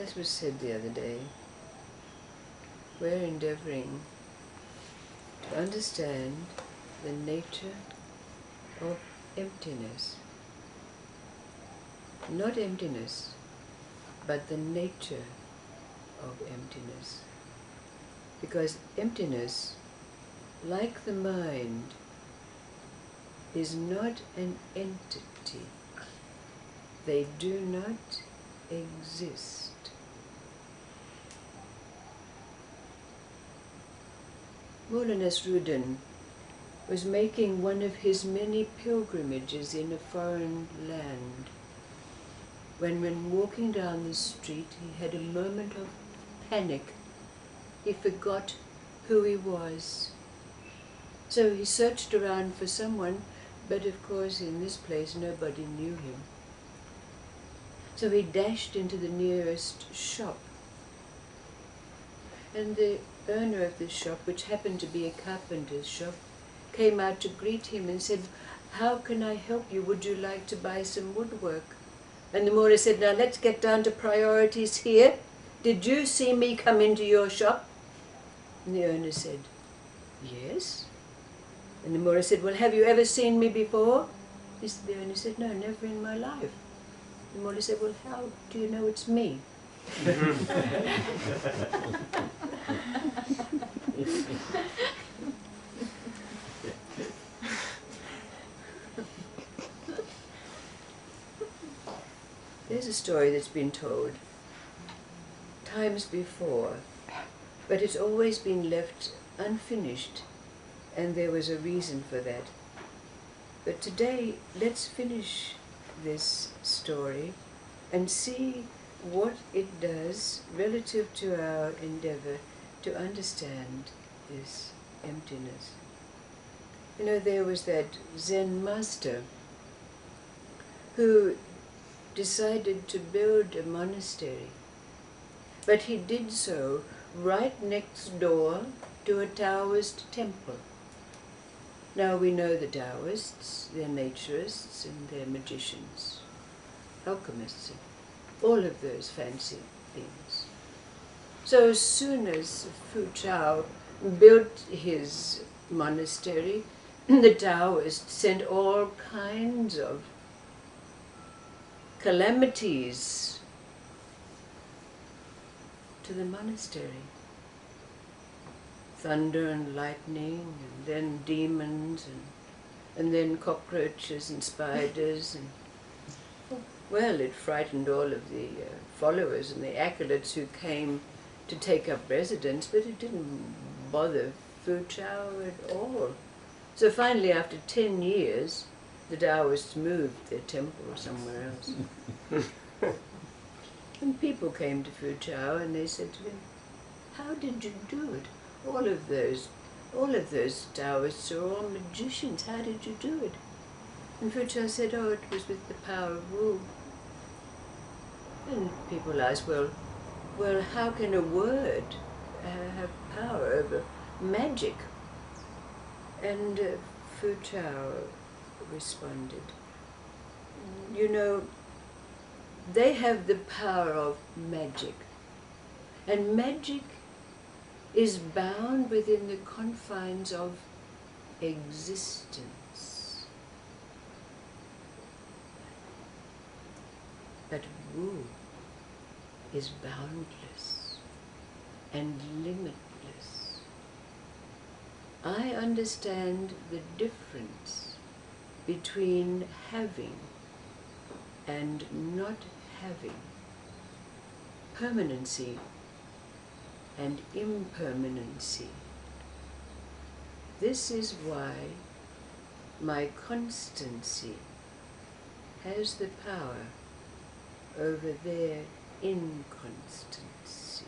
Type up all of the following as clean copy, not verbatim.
As was said the other day, we're endeavoring to understand the nature of emptiness. Not emptiness, but the nature of emptiness. Because emptiness, like the mind, is not an entity. They do not exist. Mullah Nasruddin was making one of his many pilgrimages in a foreign land when walking down the street he had a moment of panic. He forgot who he was. So he searched around for someone, but of course in this place nobody knew him. So he dashed into the nearest shop, and the owner of the shop, which happened to be a carpenter's shop, came out to greet him and said, "How can I help you? Would you like to buy some woodwork?" And the Mullah said, "Now let's get down to priorities here. Did you see me come into your shop?" And the owner said, "Yes." And the Mullah said, "Well, have you ever seen me before?" The owner said, "No, never in my life." The Mullah said, "Well, how do you know it's me?" There's a story that's been told times before, but it's always been left unfinished, and there was a reason for that. But today, let's finish this story and see what it does relative to our endeavor to understand this emptiness. You know, there was that Zen master who decided to build a monastery, but he did so right next door to a Taoist temple. Now we know the Taoists, they're naturists and they're magicians, alchemists, and all of those fancy things. So as soon as Fu Chao built his monastery, the Taoists sent all kinds of calamities to the monastery. Thunder and lightning, and then demons, and then cockroaches and spiders. And well, it frightened all of the followers and the acolytes who came to take up residence, but it didn't bother Fu Chao at all. So finally, after 10 years, the Taoists moved their temple somewhere else. And people came to Fu Chao and they said to him, "How did you do it? All of those Taoists are all magicians. How did you do it?" And Fu Chao said, "Oh, it was with the power of Wu." And people asked, well, how can a word have power over magic? And Fu Chao responded, "You know, they have the power of magic, and magic is bound within the confines of existence. But Wu is boundless and limitless. I understand the difference between having and not having, permanency and impermanency. This is why my constancy has the power over their inconstancy."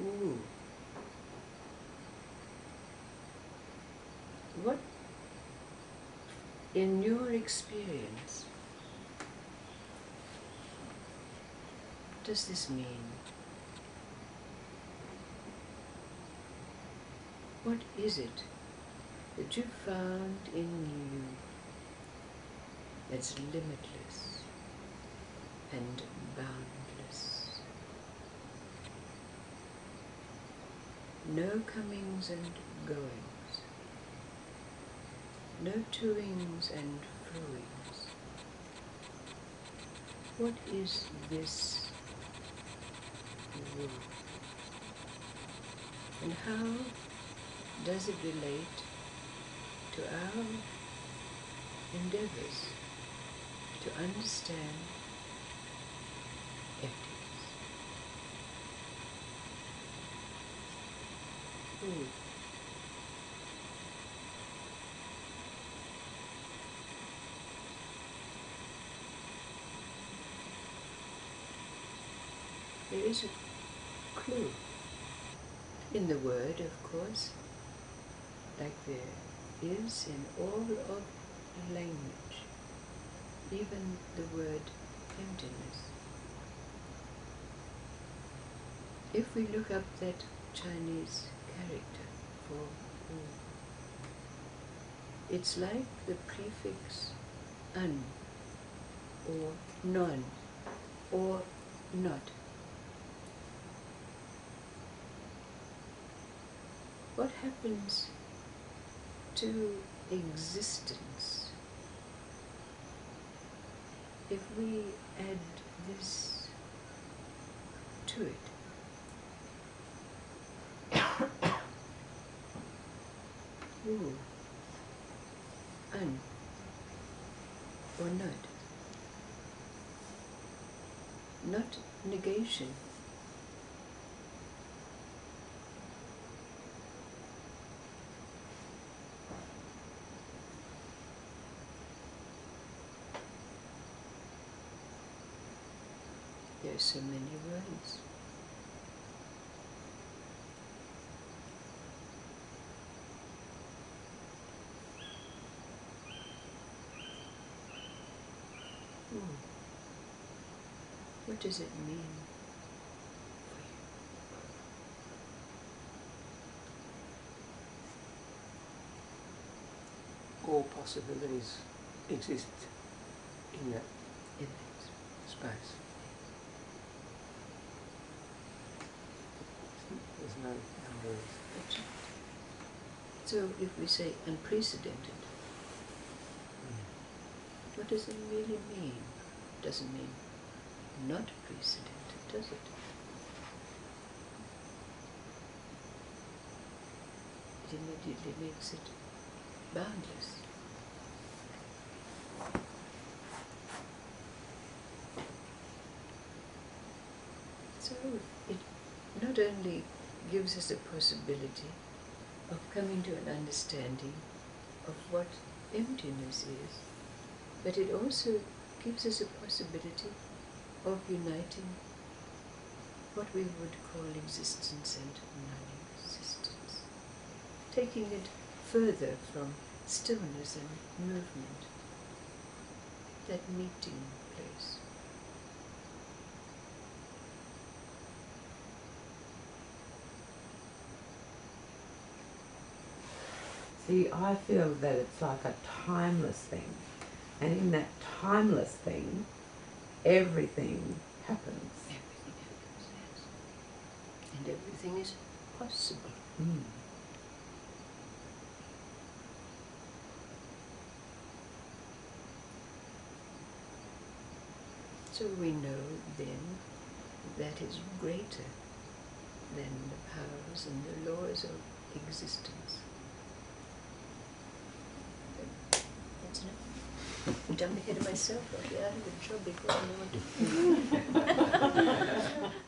Ooh. What, in your experience, what does this mean? What is it that you found in you that's limitless? and boundless. No comings and goings, no toings and froings. What is this rule? And how does it relate to our endeavors to understand emptiness? Ooh. There is a clue in the word, of course, like there is in all of language, even the word emptiness. If we look up that Chinese character for Wu, it's like the prefix un, or non, or not. What happens to existence if we add this to it? Wu, un, or not. Not negation. There are so many words. What does it mean for you? All possibilities exist in that In that space. There's no boundaries. That's right. So if we say unprecedented, what does it really mean? It doesn't mean not precedented, does it? It immediately makes it boundless. So it not only gives us a possibility of coming to an understanding of what emptiness is, but it also gives us a possibility of uniting what we would call existence and non-existence, taking it further from stillness and movement, that meeting place. See, I feel that it's like a timeless thing. And in that timeless thing, everything happens. Everything happens, yes. And everything is possible. Mm. So we know then that is greater than the powers and the laws of existence. That's enough. I'm jumping ahead of myself. I'll get out of the job before I know what to do.